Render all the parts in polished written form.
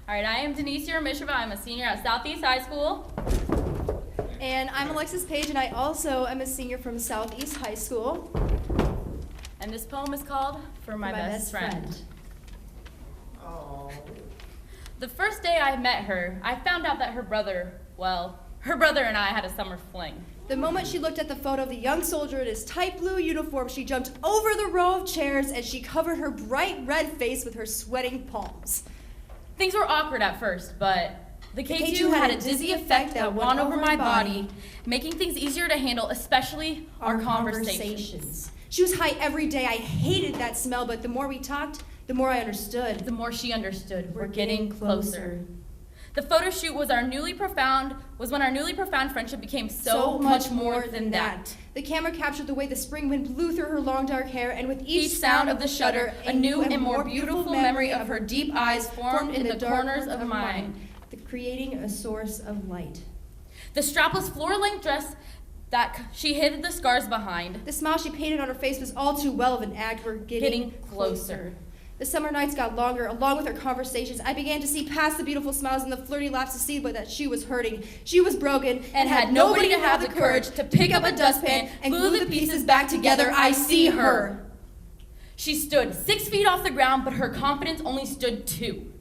All right, I am Denise Mishra. I'm a senior at Southeast High School. And I'm Alexis Page, and I also am a senior from Southeast High School. And this poem is called For My Best Friend. Oh. The first day I met her, I found out that her brother and I had a summer fling. The moment she looked at the photo of the young soldier in his tight blue uniform, she jumped over the row of chairs and she covered her bright red face with her sweating palms. Things were awkward at first, but the K2 had a dizzy effect that won over my body, making things easier to handle, especially our conversations. She was high every day. I hated that smell, but the more we talked, the more I understood. The more she understood. We're getting closer. The photo shoot was when our newly profound friendship became so much more than that. The camera captured the way the spring wind blew through her long dark hair, and with each sound of the shutter, a new and more beautiful memory of her deep eyes formed in the corners of mine, creating a source of light. The strapless floor-length dress that she hid the scars behind. The smile she painted on her face was all too well of an act. We're getting closer. The summer nights got longer. Along with our conversations, I began to see past the beautiful smiles and the flirty laughs to see that she was hurting. She was broken and had nobody to have the courage to pick up a dustpan and glue the pieces back together. I see her. She stood 6 feet off the ground, but her confidence only stood 2.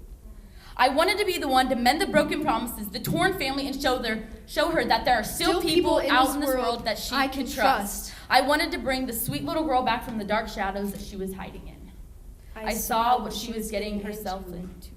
I wanted to be the one to mend the broken promises, the torn family, and show her that there are still people out in this world that she can trust. I wanted to bring the sweet little girl back from the dark shadows that she was hiding in. I saw what she was getting herself into.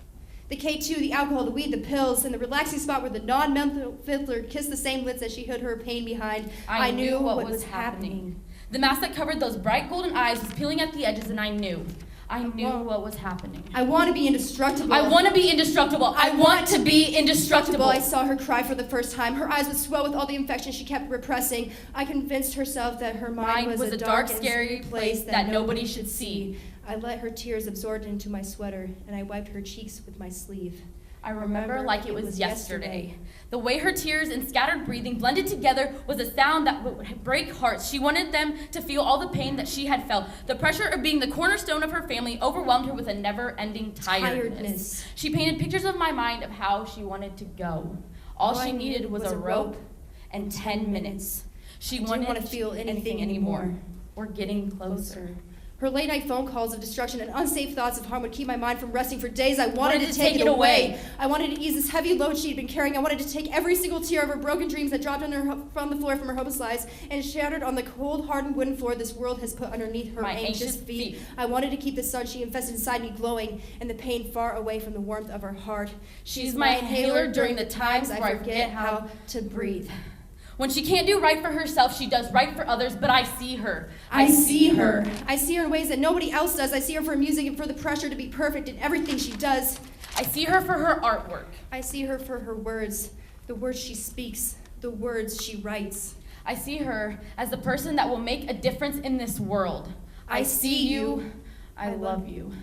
The K2, the alcohol, the weed, the pills, and the relaxing spot where the non-mental fiddler kissed the same lips as she hid her pain behind. I knew what was happening. The mask that covered those bright golden eyes was peeling at the edges, and I knew what was happening. I want to be indestructible. I want to be indestructible. I want to be indestructible. I saw her cry for the first time. Her eyes would swell with all the infection she kept repressing. I convinced herself that her mind was a dark, scary place that nobody should see. I let her tears absorb into my sweater, and I wiped her cheeks with my sleeve. I remember like it was yesterday. The way her tears and scattered breathing blended together was a sound that would break hearts. She wanted them to feel all the pain that she had felt. The pressure of being the cornerstone of her family overwhelmed her with a never-ending tiredness. She painted pictures of my mind of how she wanted to go. All she needed was a rope and 10 minutes. She didn't want to feel anything anymore. We're getting closer. Her late-night phone calls of destruction and unsafe thoughts of harm would keep my mind from resting for days. I wanted to take it away. I wanted to ease this heavy load she'd been carrying. I wanted to take every single tear of her broken dreams that dropped from the floor from her hopeless lives and shattered on the cold, hardened wooden floor this world has put underneath her anxious feet. I wanted to keep the sun she infested inside me glowing and the pain far away from the warmth of her heart. She's my inhaler during the times where I forget how to breathe. When she can't do right for herself, she does right for others, but I see her. I see her. I see her in ways that nobody else does. I see her for music and for the pressure to be perfect in everything she does. I see her for her artwork. I see her for her words, the words she speaks, the words she writes. I see her as the person that will make a difference in this world. I see you. I love you.